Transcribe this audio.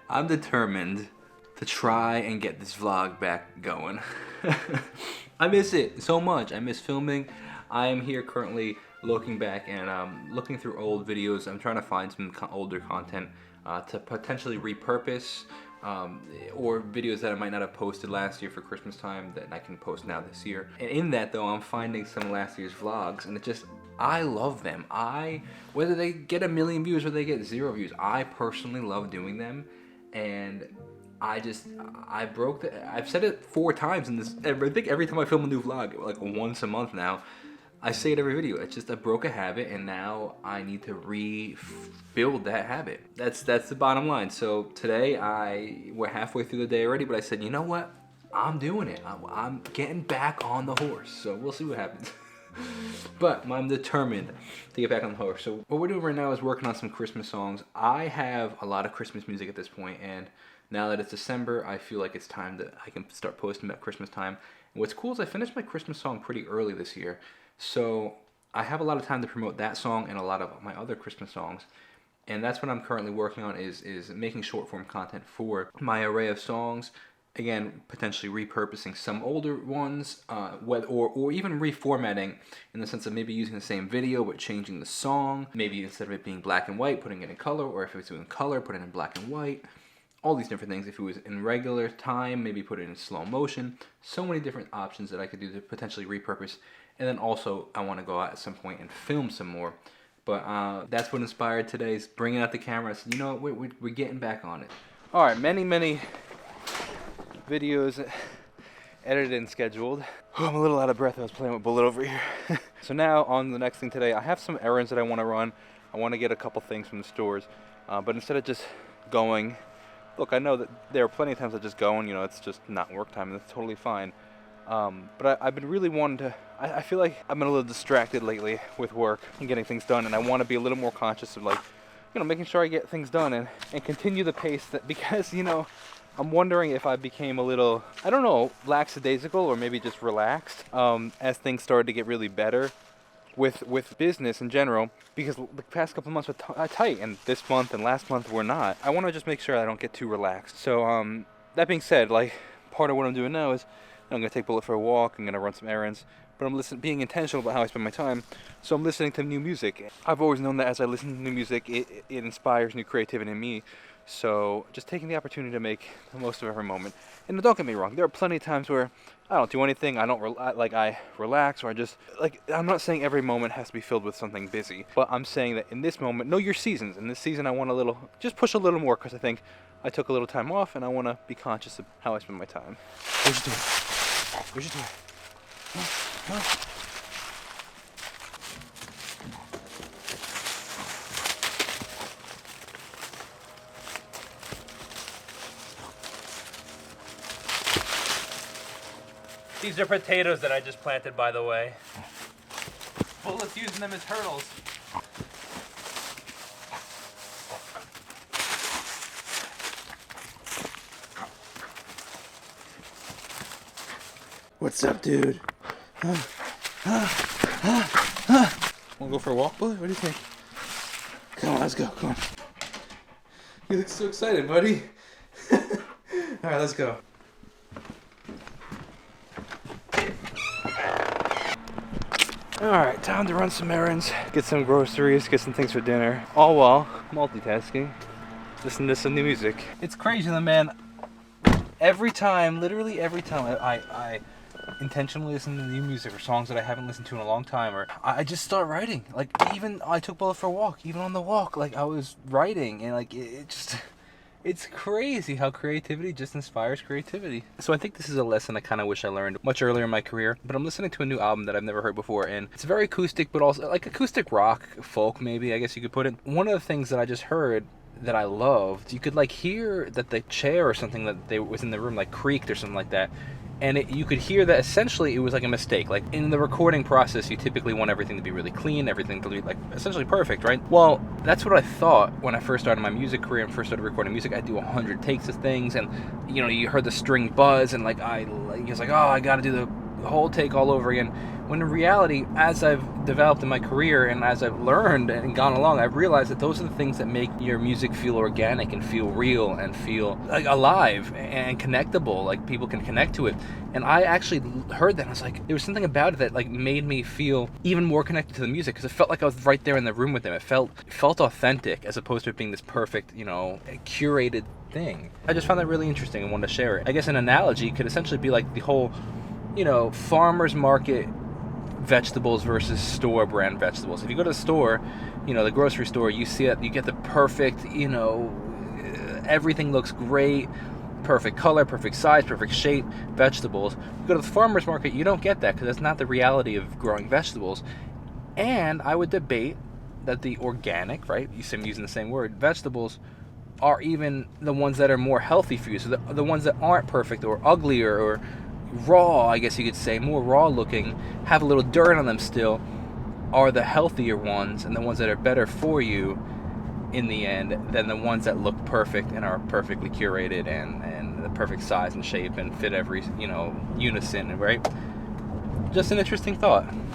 I'm determined to try and get this vlog back going. I miss it so much. I miss filming. I am here currently looking back and looking through old videos. I'm trying to find some older content to potentially repurpose, or videos that I might not have posted last year for Christmas time that I can post now this year. And in that though, I'm finding some last year's vlogs, and I love them. Whether they get 1 million views or they get 0 views, I personally love doing them. And I've said it 4 times in this, I think every time I film a new vlog, like once a month now, I say it every video. It's just I broke a habit, and now I need to rebuild that habit. That's the bottom line. So today we're halfway through the day already, but I said, you know what? I'm doing it. I'm getting back on the horse. So we'll see what happens. But I'm determined to get back on the horse. So what we're doing right now is working on some Christmas songs. I have a lot of Christmas music at this point, and now that it's December, I feel like it's time that I can start posting at Christmas time. And what's cool is I finished my Christmas song pretty early this year. So I have a lot of time to promote that song and a lot of my other Christmas songs. And that's what I'm currently working on, is making short form content for my array of songs. Again, potentially repurposing some older ones, or even reformatting in the sense of maybe using the same video but changing the song. Maybe instead of it being black and white, putting it in color, or if it's in color, put it in black and white. All these different things. If it was in regular time, maybe put it in slow motion. So many different options that I could do to potentially repurpose. And then also, I want to go out at some point and film some more. But that's what inspired today's bringing out the camera. I said, you know what, we're getting back on it. All right, many videos edited and scheduled. Oh, I'm a little out of breath. I was playing with Bullet over here. So now on the next thing today, I have some errands that I want to run. I want to get a couple things from the stores. But instead of just going, look, I know that there are plenty of times I just go and, you know, it's just not work time, and that's totally fine. But I've been really wanting to, I feel like I've been a little distracted lately with work and getting things done, and I want to be a little more conscious of, like, you know, making sure I get things done and continue the pace that, because, you know, I'm wondering if I became a little, I don't know, lackadaisical or maybe just relaxed as things started to get really better with business in general, because the past couple of months were tight, and this month and last month were not. I want to just make sure I don't get too relaxed. So that being said, like, part of what I'm doing now is I'm going to take Bullet for a walk, I'm going to run some errands, but I'm being intentional about how I spend my time. So I'm listening to new music. I've always known that as I listen to new music, it inspires new creativity in me. So just taking the opportunity to make the most of every moment. And don't get me wrong, there are plenty of times where I don't do anything, I relax, or I just, like, I'm not saying every moment has to be filled with something busy, but I'm saying that in this moment, know your seasons. In this season, I want just push a little more, because I think I took a little time off, and I want to be conscious of how I spend my time. Where's your door? Where's your door? Huh? These are potatoes that I just planted, by the way. Bullet's using them as hurdles. What's up, dude? Wanna go for a walk, Bullet? What do you think? Come on, let's go, come on. You look so excited, buddy. Alright, let's go. Alright, time to run some errands, get some groceries, get some things for dinner, all while multitasking, listening to some new music. It's crazy, man. Every time, literally every time I intentionally listen to new music or songs that I haven't listened to in a long time, or I just start writing. Like, even I took Bullet for a walk, even on the walk, like, I was writing, and like, it's crazy how creativity just inspires creativity. So I think this is a lesson I kind of wish I learned much earlier in my career, but I'm listening to a new album that I've never heard before, and it's very acoustic, but also like acoustic rock, folk maybe, I guess you could put it. One of the things that I just heard that I loved, you could like hear that the chair or something that was in the room like creaked or something like that. And you could hear that essentially it was like a mistake. Like in the recording process, you typically want everything to be really clean, everything to be like essentially perfect, right? Well, that's what I thought when I first started my music career and first started recording music. I'd do 100 takes of things, and you know, you heard the string buzz, and like he was like, oh, I gotta do the whole take all over again. When in reality, as I've developed in my career and as I've learned and gone along, I've realized that those are the things that make your music feel organic and feel real and feel like alive and connectable, like people can connect to it. And I actually heard that and I was like, there was something about it that like made me feel even more connected to the music, because it felt like I was right there in the room with them. It felt authentic, as opposed to it being this perfect, curated thing. I just found that really interesting and wanted to share it. I guess an analogy could essentially be like the whole, farmer's market vegetables versus store brand vegetables. If you go to the store, the grocery store, you see it, you get the perfect, everything looks great, perfect color, perfect size, perfect shape vegetables. You go to the farmer's market, you don't get that, because that's not the reality of growing vegetables. And I would debate that the organic, right, I'm using the same word, vegetables are even the ones that are more healthy for you. So the ones that aren't perfect or uglier or raw, I guess you could say, more raw looking, have a little dirt on them still, are the healthier ones, and the ones that are better for you in the end than the ones that look perfect and are perfectly curated and the perfect size and shape and fit every, unison, right? Just an interesting thought.